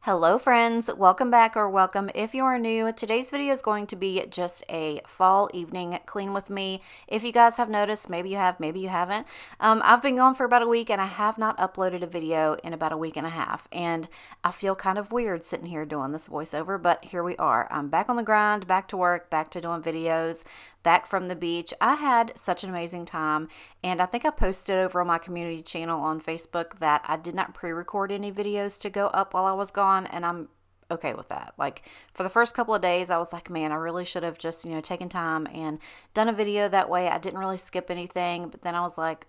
Hello friends, welcome back or welcome if you are new. Today's video is going to be just a fall evening clean with me. If you guys have noticed, maybe you have, maybe you haven't. I've been gone for about a week and I have not uploaded a video in about a week and a half. And I feel kind of weird sitting here doing this voiceover, but here we are. I'm back on the grind, back to work, back to doing videos, back from the beach. I had such an amazing time, and I think I posted over on my community channel on Facebook that I did not pre-record any videos to go up while I was gone, and I'm okay with that. Like, for the first couple of days I was like, man, I really should have just taken time and done a video. That way I didn't really skip anything. But then I was like,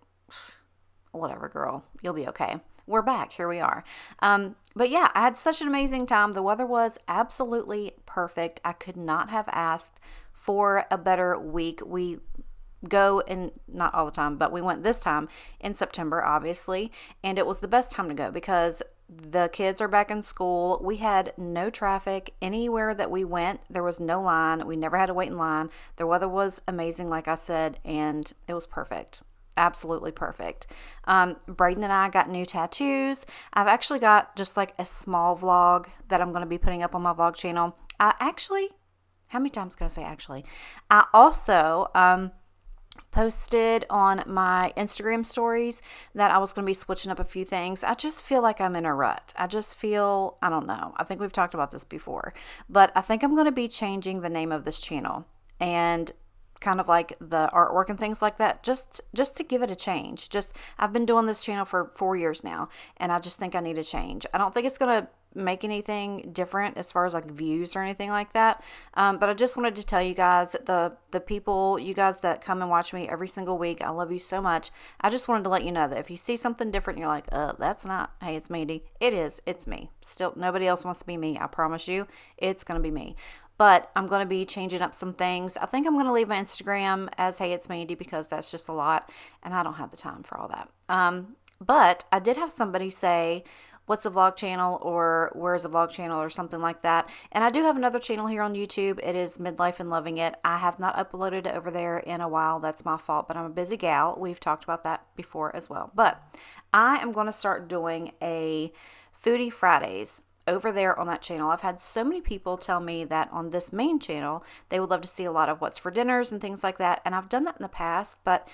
whatever, girl, you'll be okay. We're back. Here we are. But yeah, I had such an amazing time. The weather was absolutely perfect. I could not have asked for a better week. We go, and not all the time, but we went this time in September, obviously, and it was the best time to go because the kids are back in school. We had no traffic anywhere that we went. There was no line. We never had to wait in line. The weather was amazing, like I said, and it was perfect. Absolutely perfect. Braden and I got new tattoos. I've actually got just like a small vlog that I'm going to be putting up on my vlog channel. How many times can I say actually? I also posted on my Instagram stories that I was going to be switching up a few things. I just feel like I'm in a rut. I don't know. I think we've talked about this before, but I think I'm going to be changing the name of this channel and kind of like the artwork and things like that, just to give it a change. I've been doing this channel for 4 years now, and I just think I need a change. I don't think it's going to make anything different as far as like views or anything like that, but I just wanted to tell you guys, the people, you guys that come and watch me every single week, I love you so much. I just wanted to let you know that if you see something different, you're like, that's not, hey, it's Mandy. It's me. Still, nobody else wants to be me. I promise you, it's gonna be me. But I'm going to be changing up some things. I think I'm going to leave my Instagram as Hey It's Mandy because that's just a lot and I don't have the time for all that. But I did have somebody say, what's a vlog channel, or where's a vlog channel, or something like that. And I do have another channel here on YouTube. It is Midlife and Loving It. I have not uploaded it over there in a while. That's my fault, but I'm a busy gal. We've talked about that before as well. But I am going to start doing a Foodie Fridays over there on that channel. I've had so many people tell me that on this main channel they would love to see a lot of what's for dinners and things like that, and I've done that in the past, but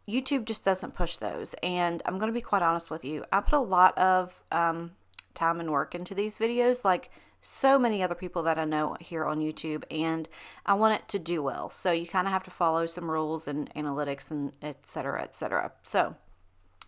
YouTube just doesn't push those. And I'm going to be quite honest with you, I put a lot of time and work into these videos, like so many other people that I know here on YouTube, and I want it to do well. So you kind of have to follow some rules and analytics and etc., etc. So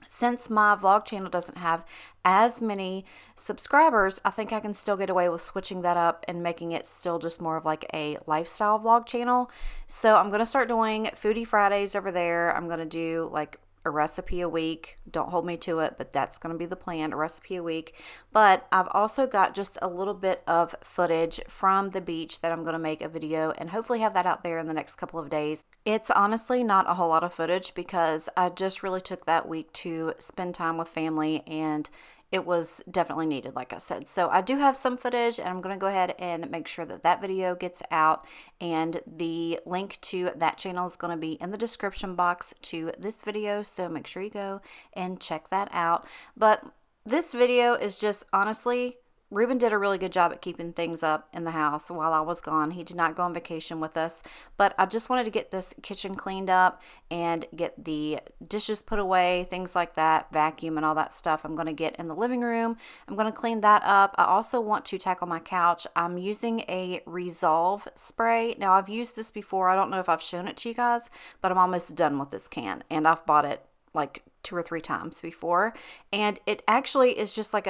since my vlog channel doesn't have as many subscribers, I think I can still get away with switching that up and making it still just more of like a lifestyle vlog channel. So I'm going to start doing Foodie Fridays over there. I'm going to do like a recipe a week. Don't hold me to it, but that's going to be the plan, a recipe a week. But I've also got just a little bit of footage from the beach that I'm going to make a video and hopefully have that out there in the next couple of days. It's honestly not a whole lot of footage because I just really took that week to spend time with family, and it was definitely needed, like I said. So I do have some footage, and I'm going to go ahead and make sure that that video gets out, and the link to that channel is going to be in the description box to this video, so make sure you go and check that out. But this video is just, honestly, Ruben did a really good job at keeping things up in the house while I was gone. He did not go on vacation with us, but I just wanted to get this kitchen cleaned up and get the dishes put away, things like that, vacuum and all that stuff. I'm going to get in the living room. I'm going to clean that up. I also want to tackle my couch. I'm using a Resolve spray. Now, I've used this before. I don't know if I've shown it to you guys, but I'm almost done with this can, and I've bought it like 2 or 3 times before, and it actually is just like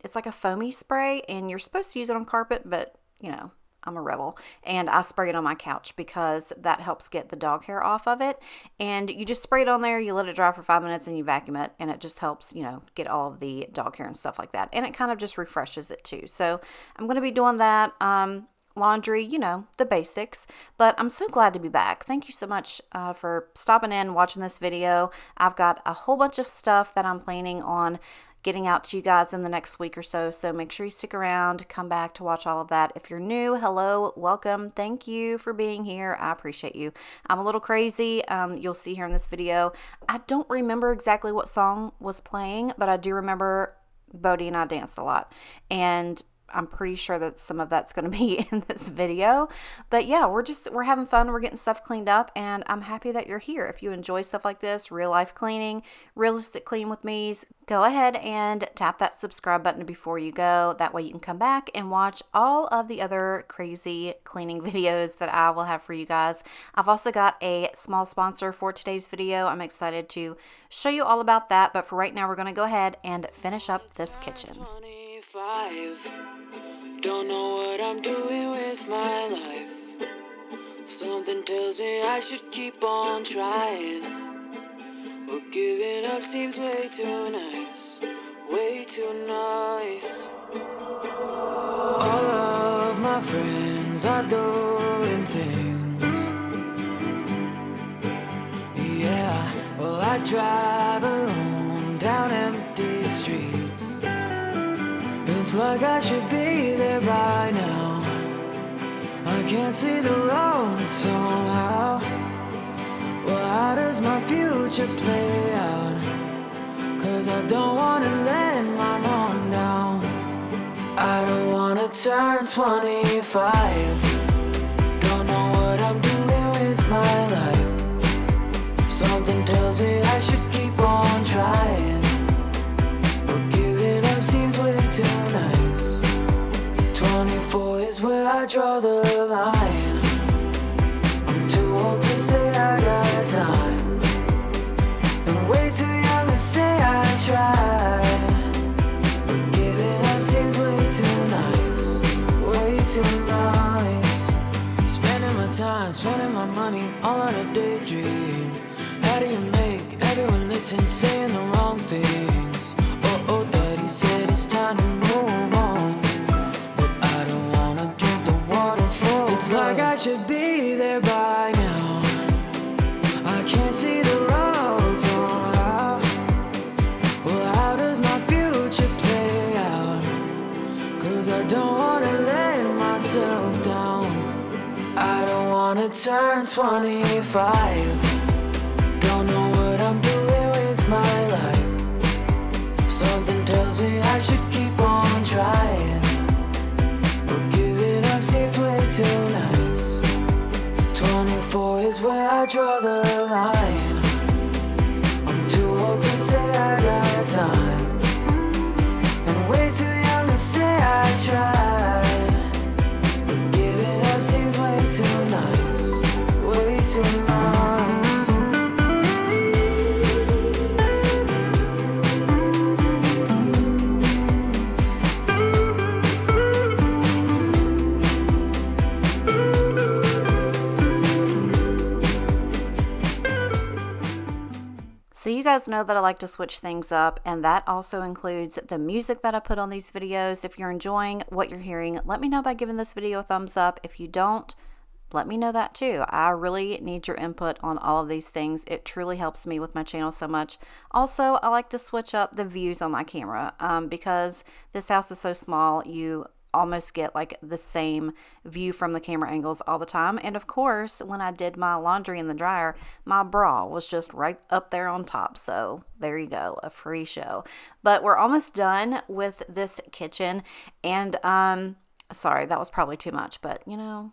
it's like a foamy spray, and you're supposed to use it on carpet, but I'm a rebel, and I spray it on my couch because that helps get the dog hair off of it. And you just spray it on there, you let it dry for 5 minutes, and you vacuum it, and it just helps, get all of the dog hair and stuff like that. And it kind of just refreshes it too. So I'm going to be doing that. Laundry, the basics. But I'm so glad to be back. Thank you so much for stopping in, watching this video. I've got a whole bunch of stuff that I'm planning on getting out to you guys in the next week or so. So make sure you stick around, come back to watch all of that. If you're new, hello, welcome. Thank you for being here. I appreciate you. I'm a little crazy. You'll see here in this video. I don't remember exactly what song was playing, but I do remember Bodie and I danced a lot. And I'm pretty sure that some of that's going to be in this video. But yeah, we're having fun. We're getting stuff cleaned up, and I'm happy that you're here. If you enjoy stuff like this, real life cleaning, realistic clean with me's, go ahead and tap that subscribe button before you go. That way you can come back and watch all of the other crazy cleaning videos that I will have for you guys. I've also got a small sponsor for today's video. I'm excited to show you all about that. But for right now, we're going to go ahead and finish up this kitchen. Don't know what I'm doing with my life. Something tells me I should keep on trying, but giving up seems way too nice, way too nice. All of my friends are doing things. Yeah, well, I drive alone down empty streets. It's like I should be there by now. I can't see the road somehow. Well, how does my future play out? 'Cause I don't wanna let my mom down. I don't wanna turn 25. Don't know what I'm doing with my life. Something tells me I should keep on trying, but giving up seems way too nice. 24 is where I draw the line. I'm too old to say I got time, and way too young to say I tried, but giving up seems way too nice, way too nice. Spending my time, spending my money all on a daydream. How do you make everyone listen saying the wrong things? Oh, daddy said it's time to move on, but I don't wanna drink the waterfall. It's like I should be there by now. I can't see the road somehow. Well, how does my future play out? 'Cause I don't wanna let myself down. I don't wanna turn 25. Don't know what I'm doing with my life. Something tells me I should keep on trying, but giving up seems way too nice. 24 is where I draw the line. I'm too old to say I got time, and way too young to say I tried, but giving up seems way too nice, way too nice. So you guys know that I like to switch things up, and that also includes the music that I put on these videos. If you're enjoying what you're hearing, let me know by giving this video a thumbs up. If you don't, let me know that too. I really need your input on all of these things. It truly helps me with my channel so much. Also, I like to switch up the views on my camera because this house is so small. You almost get like the same view from the camera angles all the time. And of course, when I did my laundry in the dryer, my bra was just right up there on top. So there you go, a free show. But we're almost done with this kitchen. And sorry, that was probably too much, but you know,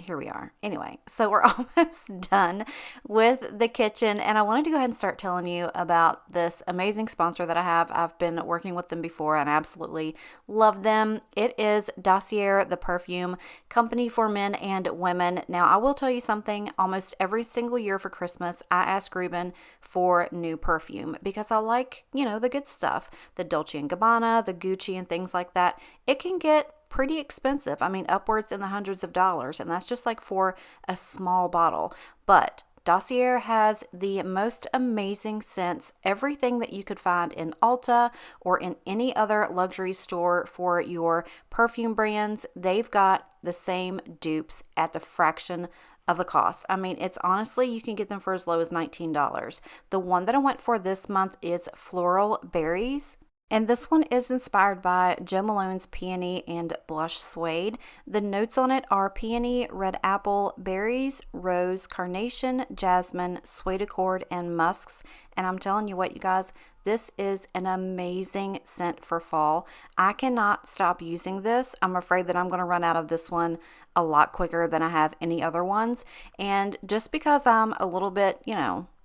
here we are. Anyway, so we're almost done with the kitchen, and I wanted to go ahead and start telling you about this amazing sponsor that I have. I've been working with them before and I absolutely love them. It is Dossier, the perfume company for men and women. Now, I will tell you something. Almost every single year for Christmas, I ask Ruben for new perfume because I like, you know, the good stuff. The Dolce & Gabbana, the Gucci, and things like that. It can get pretty expensive. I mean, upwards in the hundreds of dollars, and that's just like for a small bottle. But Dossier has the most amazing scents, everything that you could find in Ulta or in any other luxury store for your perfume brands. They've got the same dupes at the fraction of the cost. I mean, it's honestly, you can get them for as low as $19. The one that I went for this month is Floral Berries. And this one is inspired by Jo Malone's Peony and Blush Suede. The notes on it are peony, red apple, berries, rose, carnation, jasmine, suede accord, and musks. And I'm telling you what, you guys, this is an amazing scent for fall. I cannot stop using this. I'm afraid that I'm going to run out of this one a lot quicker than I have any other ones. And just because I'm a little bit,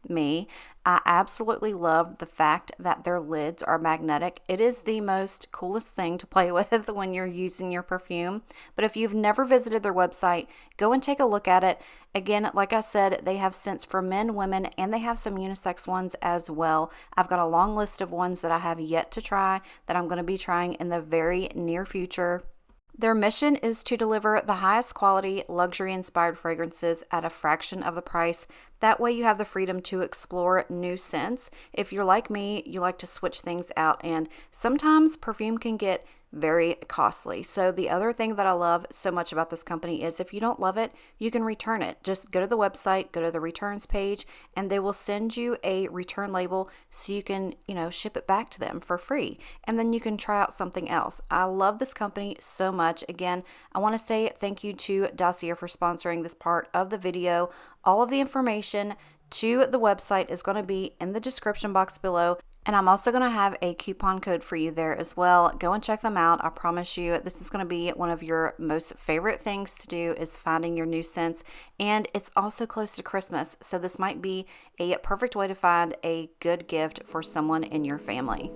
me, I absolutely love the fact that their lids are magnetic. It is the most coolest thing to play with when you're using your perfume. But if you've never visited their website, go and take a look at it. Again, like I said, they have scents for men, women, and they have some unisex ones as well. I've got a long list of ones that I have yet to try that I'm going to be trying in the very near future. Their mission is to deliver the highest quality, luxury-inspired fragrances at a fraction of the price. That way you have the freedom to explore new scents. If you're like me, you like to switch things out, and sometimes perfume can get very costly. So the other thing that I love so much about this company is if you don't love it, you can return it. Just go to the website, go to the returns page, and they will send you a return label so you can, ship it back to them for free. And then you can try out something else. I love this company so much. Again, I want to say thank you to Dossier for sponsoring this part of the video. All of the information to the website is going to be in the description box below. And I'm also going to have a coupon code for you there as well. Go and check them out. I promise you, this is going to be one of your most favorite things to do is finding your new scents. And it's also close to Christmas, so this might be a perfect way to find a good gift for someone in your family.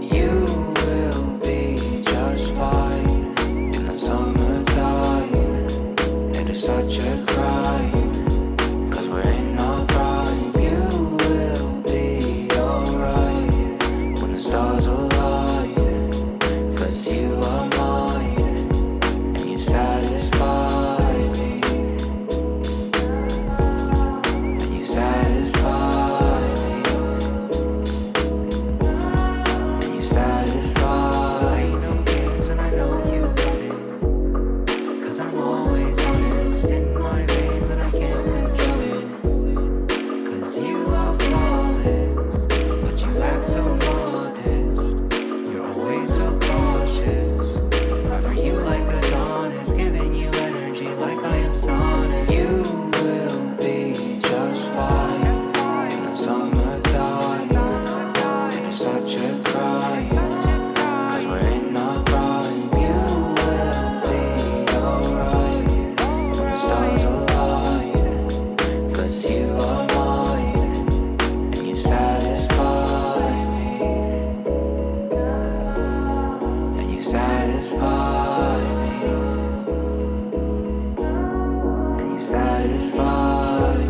You will be just fine in the summertime. It is such a crime, 'cause we're in our prime. You will be alright when the stars align, 'cause you are mine, and you satisfy me, and you satisfy me, and you satisfy. Ain't no games and I know you love it, 'cause I'm always honest in my veins and I can't control it, 'cause you are flawless, but you act so modest. You're always so cautious. Cry for you like a dawn is giving you energy like I am sonic. You will be just fine in the summertime. It is such a crime, 'cause we're in our prime. You will be alright when the stars align, 'cause you are mine, and you satisfy me, and you satisfy me, and you satisfy me.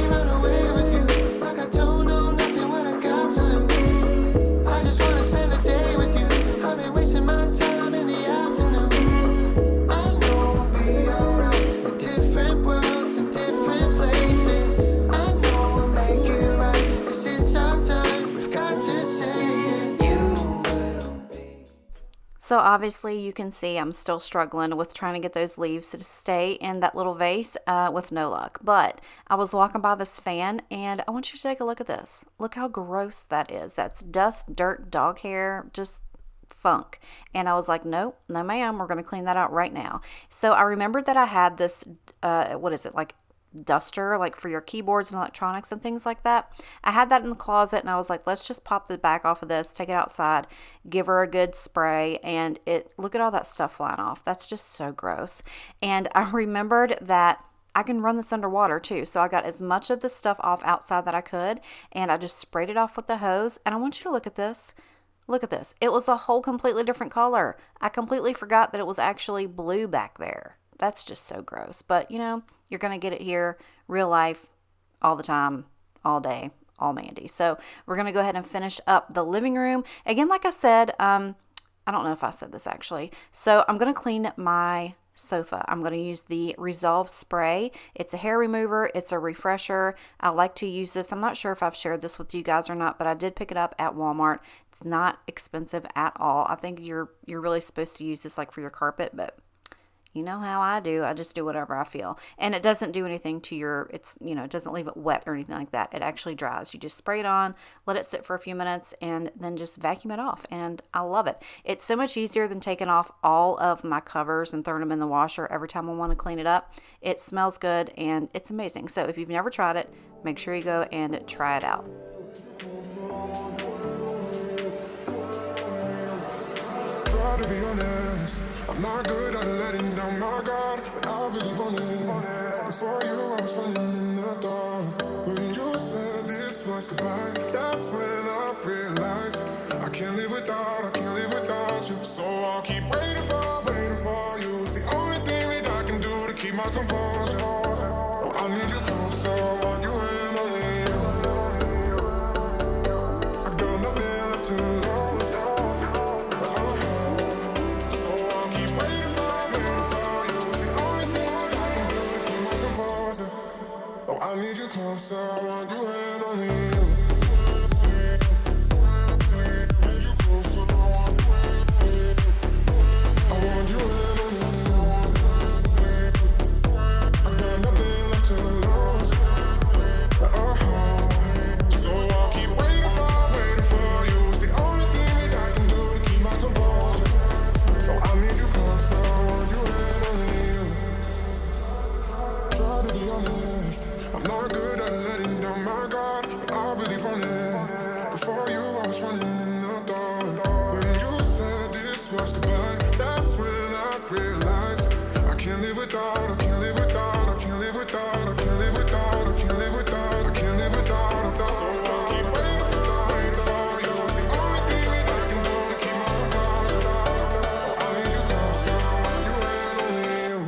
Run away with you, like I don't know nothing when I got to lose. I just wanna spend the day with you. I've been wasting my time in the afternoon. I know we'll be alright. We're different worlds and different places. I know we'll make it right, 'cause it's our time. We've got to say it. You will be. So obviously you can see I'm still struggling with trying to get those leaves to stay in that little vase with no luck. But I was walking by this fan and I want you to take a look at this. Look how gross that is. That's dust, dirt, dog hair, just funk. And I was like, nope, no ma'am, we're going to clean that out right now. So I remembered that I had this, like duster, like for your keyboards and electronics and things like that. I had that in the closet and I was like, let's just pop the back off of this, take it outside, give her a good spray, and look at all that stuff flying off. That's just so gross. And I remembered that I can run this underwater too. So I got as much of the stuff off outside that I could, and I just sprayed it off with the hose. And I want you to look at this. Look at this. It was a whole completely different color. I completely forgot that it was actually blue back there. That's just so gross. But, you're going to get it here, real life, all the time, all day, all Mandy. So we're going to go ahead and finish up the living room. Again, like I said, I don't know if I said this actually. So I'm going to clean my sofa. I'm going to use the Resolve spray. It's a hair remover. It's a refresher. I like to use this. I'm not sure if I've shared this with you guys or not, but I did pick it up at Walmart. It's not expensive at all. I think you're really supposed to use this like for your carpet, but You know how I do. I just do whatever I feel. And it doesn't do anything to your, it's, you know, it doesn't leave it wet or anything like that. It actually dries. You just spray it on, let it sit for a few minutes, and then just vacuum it off. And I love it. It's so much easier than taking off all of my covers and throwing them in the washer every time I want to clean it up. It smells good and it's amazing. So if you've never tried it, make sure you go and try it out. Try to be honest, I'm not good at letting down my guard, but I really want it. Before you, I was falling in the dark. When you said this was goodbye, that's when I realized I can't live without you. So I'll keep waiting for you. It's the only thing that I can do to keep my composure. Oh, I need you closer, I want you and only you. I got nothing left to lose. So I'll keep waiting for you. It's the only thing that I can do to keep my composure. Oh, I need you closer, I want you and only you. I'm not good at letting down my guard, but I really want it. Before you, I was running in the dark. When you said this was goodbye, that's when I realized I can't live without, I can't live without, I can't live without, I can't live without, I can't live without, I can't live without, without. So I'll keep waiting for you. It's the only thing that I can do to keep my composure. Oh, I need you closer, I want you and only you.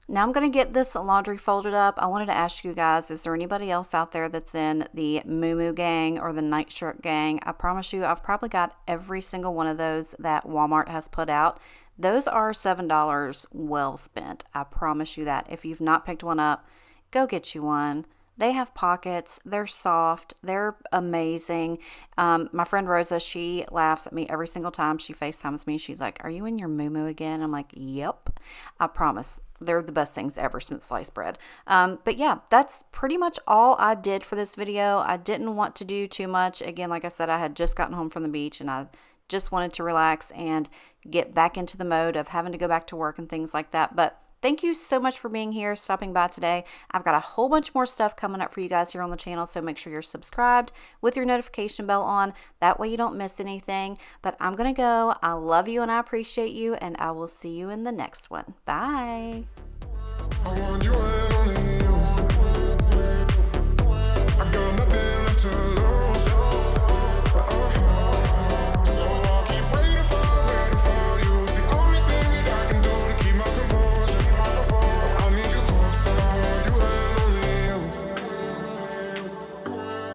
Now I'm going to get this laundry folded up. I wanted to ask you guys, is there anybody else out there that's in the Moo gang or the nightshirt gang? I promise you, I've probably got every single one of those that Walmart has put out. Those are $7 well spent. I promise you that. If you've not picked one up, go get you one. They have pockets. They're soft. They're amazing. My friend Rosa, she laughs at me every single time she FaceTimes me. She's like, "Are you in your moo again?" I'm like, "Yep." I promise. They're the best things ever since sliced bread. But yeah, that's pretty much all I did for this video. I didn't want to do too much. Again, like I said, I had just gotten home from the beach and I just wanted to relax and get back into the mode of having to go back to work and things like that. But thank you so much for being here, stopping by today. I've got a whole bunch more stuff coming up for you guys here on the channel, so make sure you're subscribed with your notification bell on. That way you don't miss anything. But I'm going to go. I love you and I appreciate you, and I will see you in the next one. Bye. I want you